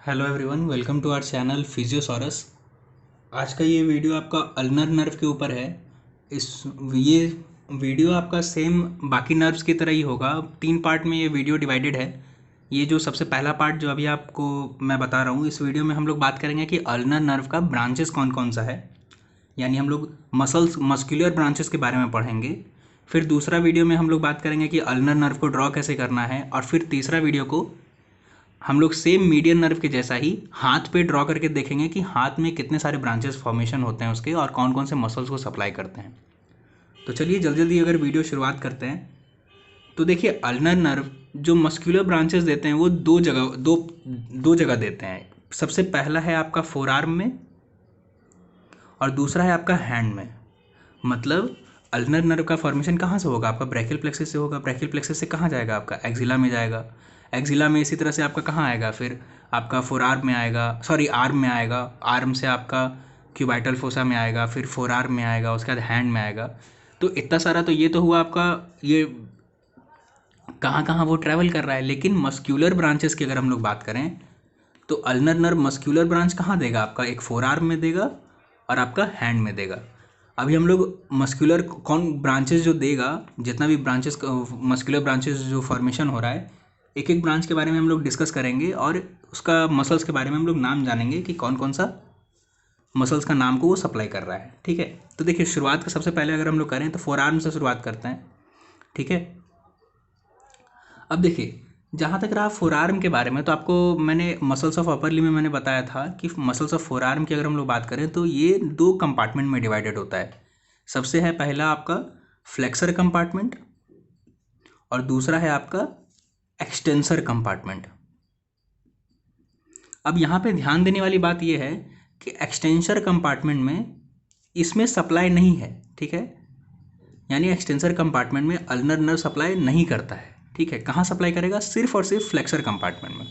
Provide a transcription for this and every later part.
Hello everyone, welcome to our channel Physiosaurus. आज का ये वीडियो आपका अल्नर नर्व के ऊपर है। इस ये वीडियो आपका सेम बाकी नर्व्स की तरह ही होगा। 3 पार्ट में ये वीडियो डिवाइडेड है। ये जो सबसे पहला पार्ट जो अभी आपको मैं बता रहा हूँ, इस वीडियो में हम लोग बात करेंगे कि अल्नर नर्व का ब्रांचेस कौन कौन सा है, यानी हम लोग मस्कुलर ब्रांचेस के बारे में पढ़ेंगे। फिर दूसरा वीडियो में हम लोग बात करेंगे कि अल्नर नर्व को ड्रॉ कैसे करना है, और फिर तीसरा वीडियो को हम लोग सेम मीडियन नर्व के जैसा ही हाथ पे ड्रॉ करके देखेंगे कि हाथ में कितने सारे ब्रांचेस फॉर्मेशन होते हैं उसके, और कौन कौन से मसल्स को सप्लाई करते हैं। तो चलिए जल्दी जल्दी अगर वीडियो शुरुआत करते हैं। तो देखिए, अल्नर नर्व जो मस्कुलर ब्रांचेस देते हैं वो दो जगह देते हैं। सबसे पहला है आपका फोर आर्म में, और दूसरा है आपका हैंड में। मतलब अल्नर नर्व का फॉर्मेशन कहाँ से होगा? आपका ब्रैकियल प्लेक्सस से होगा। ब्रैकियल प्लेक्सस से कहाँ जाएगा? आपका एक्जिला में जाएगा। एक्जिला में इसी तरह से आपका कहाँ आएगा? फिर आपका फोर आर्म में आएगा, सॉरी आर्म में आएगा। आर्म से आपका क्यूबाइटल फोसा में आएगा, फिर फोर आर्म में आएगा, उसके बाद हैंड में आएगा। तो इतना सारा तो ये तो हुआ आपका, ये कहाँ कहाँ वो ट्रैवल कर रहा है। लेकिन मस्क्यूलर ब्रांचेस की अगर हम लोग बात करें तो अल्नर नर्व मस्क्यूलर ब्रांच कहाँ देगा? आपका एक फोर आर्म में देगा और आपका हैंड में देगा। अभी हम लोग मस्कुलर कौन ब्रांचेस जो देगा, जितना भी ब्रांचेस मस्कुलर ब्रांचेस जो फॉर्मेशन हो रहा है, एक एक ब्रांच के बारे में हम लोग डिस्कस करेंगे, और उसका मसल्स के बारे में हम लोग नाम जानेंगे कि कौन कौन सा मसल्स का नाम को वो सप्लाई कर रहा है। ठीक है, तो देखिए शुरुआत का सबसे पहले अगर हम लोग करें तो फोर आर्म से शुरुआत करते हैं। ठीक है, अब देखिए जहाँ तक रहा फोर आर्म के बारे में, तो आपको मैंने मसल्स ऑफ अपर लिम्ब में मैंने बताया था कि मसल्स ऑफ फोर आर्म की अगर हम लोग बात करें तो ये दो कंपार्टमेंट में डिवाइडेड होता है। सबसे है पहला आपका फ्लेक्सर कंपार्टमेंट, और दूसरा है आपका एक्सटेंसर कंपार्टमेंट। अब यहाँ पे ध्यान देने वाली बात यह है कि एक्सटेंसर कंपार्टमेंट में इसमें सप्लाई नहीं है। ठीक है, यानी एक्सटेंसर कंपार्टमेंट में अल्नर नर्व सप्लाई नहीं करता है। ठीक है, कहाँ सप्लाई करेगा? सिर्फ और सिर्फ फ्लेक्सर कंपार्टमेंट में।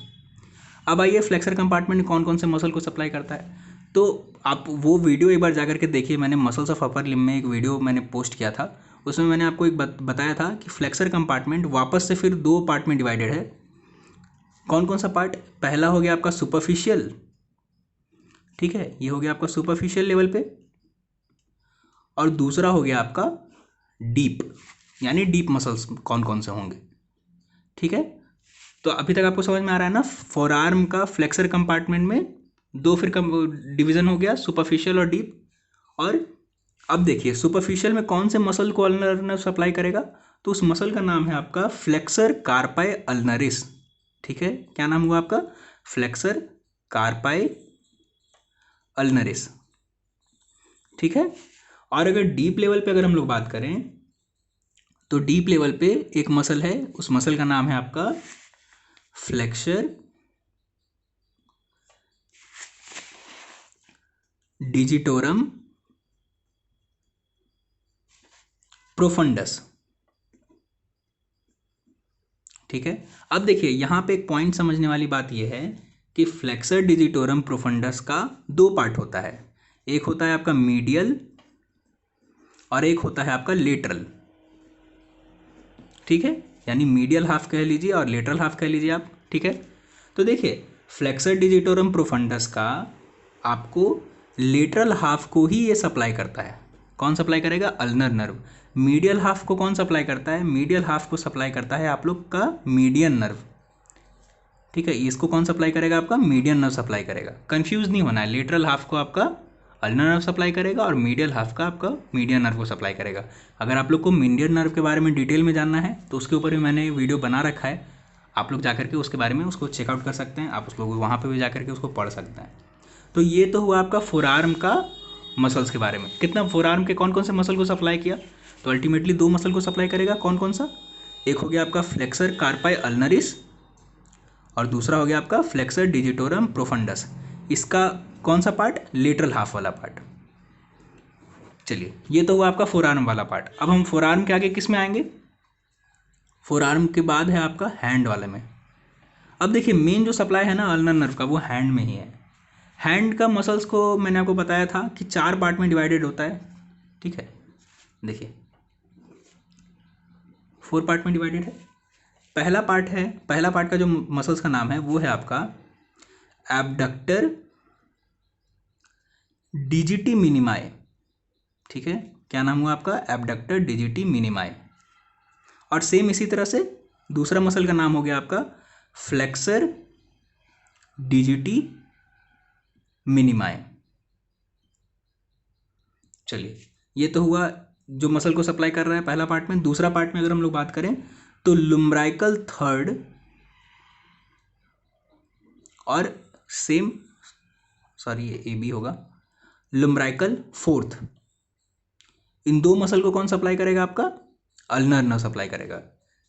अब आइए फ्लेक्सर कंपार्टमेंट कौन कौन से मसल को सप्लाई करता है। तो आप वो वीडियो एक बार जा करके देखिए। मैंने मसल्स ऑफ अपर लिम्ब में एक वीडियो मैंने पोस्ट किया था, उसमें मैंने आपको एक बताया था कि फ्लेक्सर कंपार्टमेंट वापस से फिर दो पार्ट में डिवाइडेड है। कौन कौन सा पार्ट? पहला हो गया आपका सुपरफिशियल। ठीक है, ये हो गया आपका सुपरफिशियल लेवल पे, और दूसरा हो गया आपका डीप, यानी डीप मसल्स कौन कौन से होंगे। ठीक है, तो अभी तक आपको समझ में आ रहा है ना? फोर आर्म का फ्लेक्सर कंपार्टमेंट में दो फिर डिवीजन हो गया, सुपरफिशियल और डीप। और अब देखिए सुपरफिशियल में कौन से मसल को अल्नर नर्व सप्लाई करेगा? तो उस मसल का नाम है आपका फ्लेक्सर कार्पाई अल्नरिस। ठीक है, क्या नाम हुआ आपका? Flexor carpi ulnaris. ठीक है, और अगर डीप लेवल पे अगर हम लोग बात करें तो डीप लेवल पे एक मसल है, उस मसल का नाम है आपका फ्लेक्सर डिजिटोरम प्रोफंडस। ठीक है, अब देखिए यहाँ पे एक पॉइंट समझने वाली बात यह है कि फ्लेक्सर डिजिटोरम प्रोफंडस का दो पार्ट होता है। एक होता है आपका मीडियल और एक होता है आपका लेटरल। ठीक है, यानी मीडियल हाफ कह लीजिए और लेटरल हाफ कह लीजिए आप। ठीक है, तो देखिए फ्लेक्सर डिजिटोरम प्रोफंडस का आपको लेटरल हाफ को ही ये सप्लाई करता है। कौन सप्लाई करेगा? Ulnar nerve. मीडियल हाफ को कौन सप्लाई करता है? मीडियल हाफ को सप्लाई करता है आप लोग का मीडियन नर्व। ठीक है, इसको कौन सप्लाई करेगा? आपका मीडियन नर्व सप्लाई करेगा। कंफ्यूज नहीं होना है, लेटरल हाफ को आपका अल्नर नर्व सप्लाई करेगा और मीडियल हाफ का आपका मीडियन नर्व को सप्लाई करेगा। अगर आप लोग को मीडियन नर्व के बारे में डिटेल में जानना है तो उसके ऊपर भी मैंने वीडियो बना रखा है, आप लोग जाकर के उसके बारे में उसको चेकआउट कर सकते हैं। आप उस लोग वहाँ पर भी जाकर के उसको पढ़ सकते हैं। तो ये तो हुआ आपका फोर आर्म का मसल्स के बारे में। कितना फोर आर्म के कौन कौन से मसल को सप्लाई किया? तो अल्टीमेटली दो मसल को सप्लाई करेगा। कौन कौन सा? एक हो गया आपका फ्लेक्सर कार्पाई अल्नरिस, और दूसरा हो गया आपका फ्लेक्सर डिजिटोरम प्रोफंडस। इसका कौन सा पार्ट? लेटरल हाफ वाला पार्ट। चलिए, ये तो हुआ आपका फोर आर्म वाला पार्ट। अब हम फोर आर्म के आगे किस में आएंगे? फोर आर्म के बाद है आपका हैंड वाले में। अब देखिए मेन जो सप्लाई है ना अल्नर नर्व का, वो हैंड में ही है। हैंड का मसल्स को मैंने आपको बताया था कि चार पार्ट में डिवाइडेड होता है। ठीक है, देखिए 4 पार्ट में डिवाइडेड है। पहला पार्ट का जो मसल्स का नाम है वो है आपका एबडक्टर डिजिटी मिनिमाई, ठीक है, क्या नाम हुआ आपका, एबडक्टर डिजिटी मिनिमाई। और सेम इसी तरह से दूसरा मसल का नाम हो गया आपका फ्लेक्सर डिजिटी मिनिमाई। चलिए, ये तो हुआ जो मसल को सप्लाई कर रहा है पहला पार्ट में। दूसरा पार्ट में अगर हम लोग बात करें तो लुम्ब्राइकल थर्ड और सेम, सॉरी ये ए बी होगा, लुम्ब्राइकल फोर्थ, इन दो मसल को कौन सप्लाई करेगा आपका, अल्नर नर्व सप्लाई करेगा,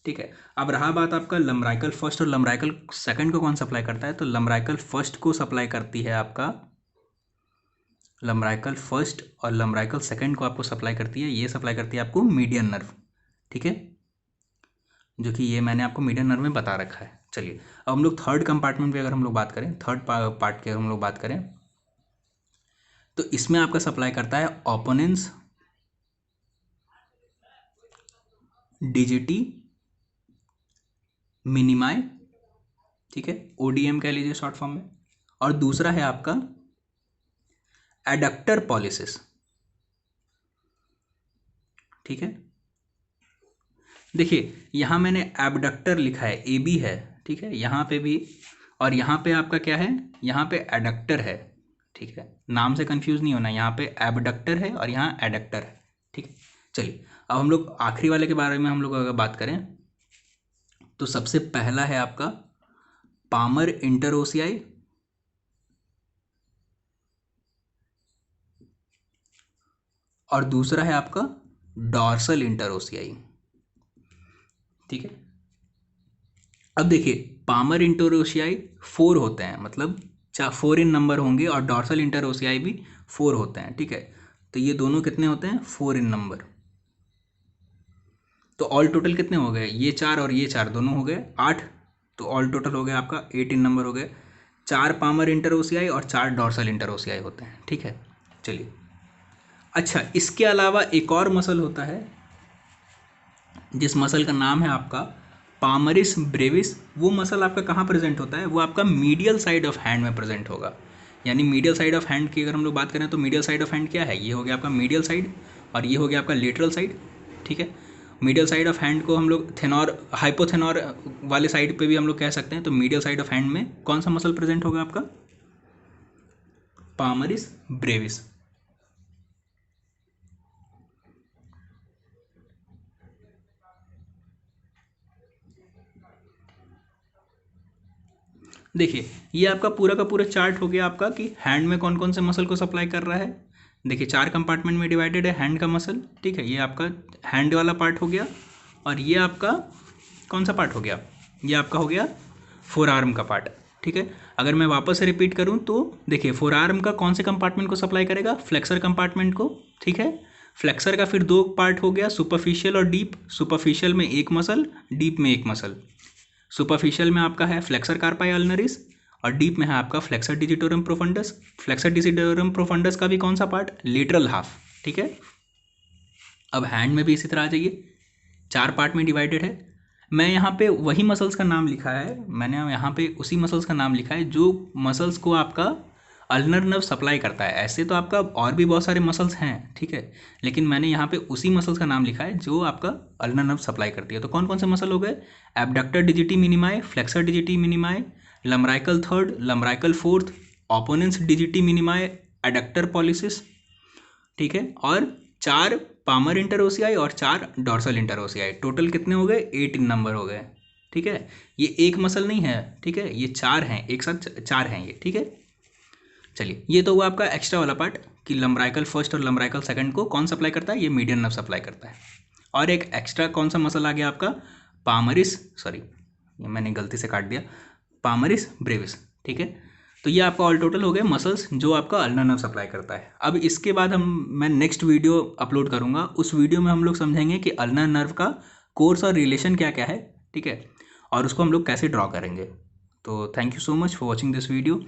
ठीक है। अब रहा बात आपका लम्ब्राइकल फर्स्ट और लम्ब्राइकल सेकंड को कौन सप्लाई करता है, तो लम्ब्राइकल फर्स्ट को सप्लाई करती है आपका, लम्ब्राइकल फर्स्ट और लम्ब्राइकल सेकंड को आपको सप्लाई करती है, ये सप्लाई करती है आपको मीडियन नर्व, ठीक है, जो कि ये मैंने आपको मीडियन नर्व में बता रखा है। चलिए, अब हम लोग थर्ड कंपार्टमेंट पे अगर हम लोग बात करें, थर्ड पार्ट की अगर हम लोग बात करें तो इसमें आपका सप्लाई करता है ओपोनेंस डिजिटी मिनिमाई, ठीक है, ओडीएम कह लीजिए शॉर्ट फॉर्म में। और दूसरा है आपका एडक्टर पॉलिसिस, ठीक है। देखिए यहाँ मैंने एबडक्टर लिखा है, ए बी है, ठीक है, यहाँ पे भी, और यहाँ पे आपका क्या है, यहाँ पे एडक्टर है, ठीक है, नाम से कंफ्यूज नहीं होना, यहाँ पे एबडक्टर है और यहाँ एडक्टर है, ठीक है। चलिए, अब हम लोग आखिरी वाले के बारे में हम लोग अगर बात करें तो सबसे पहला है आपका पामर इंटरओसियाई, और दूसरा है आपका डॉर्सल इंटरओसियाई, ठीक है। अब देखिए, पामर इंटरओसियाई 4 होते हैं, मतलब 4 इन नंबर होंगे, और डॉर्सल इंटरओसियाई भी 4 होते हैं, ठीक है। तो ये दोनों कितने होते हैं, 4 इन नंबर। तो ऑल टोटल कितने हो गए, ये 4 और ये 4 दोनों हो गए 8, तो ऑल टोटल हो गया आपका 8 इन नंबर हो गए। 4 पामर इंटरओसियाई और 4 डॉर्सल इंटरओसियाई होते हैं, ठीक है। चलिए, अच्छा, इसके अलावा एक और मसल होता है जिस मसल का नाम है आपका पामरिस ब्रेविस। वो मसल आपका कहाँ प्रेजेंट होता है, वो आपका मीडियल साइड ऑफ हैंड में प्रेजेंट होगा। यानी मीडियल साइड ऑफ हैंड की अगर हम लोग बात करें तो मीडियल साइड ऑफ हैंड क्या है, ये हो गया आपका मीडियल साइड और ये हो गया आपका लेटरल साइड, ठीक है। मीडियल साइड ऑफ हैंड को हम लोग थेनोर हाइपोथेनोर वाले साइड पे भी हम लोग कह सकते हैं। तो मीडियल साइड ऑफ हैंड में कौन सा मसल प्रेजेंट होगा आपका, पामरिस ब्रेविस। देखिए, ये आपका पूरा का पूरा चार्ट हो गया आपका कि हैंड में कौन कौन से मसल को सप्लाई कर रहा है। देखिए, 4 कंपार्टमेंट में डिवाइडेड है हैंड का मसल, ठीक है, ये आपका हैंड वाला पार्ट हो गया, और ये आपका कौन सा पार्ट हो गया, ये आपका हो गया फोर आर्म का पार्ट, ठीक है। अगर मैं वापस से रिपीट करूँ तो देखिए, फोर आर्म का कौन से कंपार्टमेंट को सप्लाई करेगा, फ्लेक्सर कंपार्टमेंट को, ठीक है। फ्लेक्सर का फिर 2 पार्ट हो गया, सुपरफिशियल और डीप। सुपरफिशियल में एक मसल, डीप में एक मसल। सुपरफिशियल में आपका है फ्लेक्सर कार्पाई अल्नरिस और डीप में है आपका flexor digitorum profundis. Flexor digitorum profundis का भी कौन सा पार्ट, लेटरल हाफ, ठीक है। अब हैंड में भी इसी तरह आ जाइए, 4 पार्ट में डिवाइडेड है। मैं यहाँ पे वही मसल्स का नाम लिखा है, मैंने यहाँ पे उसी मसल्स का नाम लिखा है जो मसल्स को आपका अल्नर नर्व सप्लाई करता है। ऐसे तो आपका और भी बहुत सारे मसल्स हैं, ठीक है, लेकिन मैंने यहाँ पे उसी मसल्स का नाम लिखा है जो आपका अल्नर नर्व सप्लाई करती है। तो कौन कौन से मसल हो गए, abductor digiti minimi, flexor digiti minimi, lumbrical third, lumbrical fourth, opponens digiti minimi, adductor pollicis, ठीक है, और 4 पामर इंटरओसियाई और 4 डॉर्सल इंटरओसियाई। टोटल कितने हो गए, 8 इन नंबर हो गए, ठीक है। ये एक मसल नहीं है, ठीक है, ये 4 हैं, एक साथ 4 हैं ये, ठीक है। चलिए, ये तो हुआ आपका एक्स्ट्रा वाला पार्ट कि लम्ब्राइकल फर्स्ट और लम्ब्राइकल सेकंड को कौन सप्लाई करता है, ये मीडियन नर्व सप्लाई करता है। और एक एक्स्ट्रा कौन सा मसल आ गया आपका, पामरिस, सॉरी ये मैंने गलती से काट दिया, पामरिस ब्रेविस, ठीक है। तो ये आपका ऑल टोटल हो गए मसल्स जो आपका अल्नर नर्व सप्लाई करता है। अब इसके बाद मैं नेक्स्ट वीडियो अपलोड करूँगा, उस वीडियो में हम लोग समझेंगे कि अल्नर नर्व का कोर्स और रिलेशन क्या क्या है, ठीक है, और उसको हम लोग कैसे ड्रॉ करेंगे। तो thank you so much for watching this video.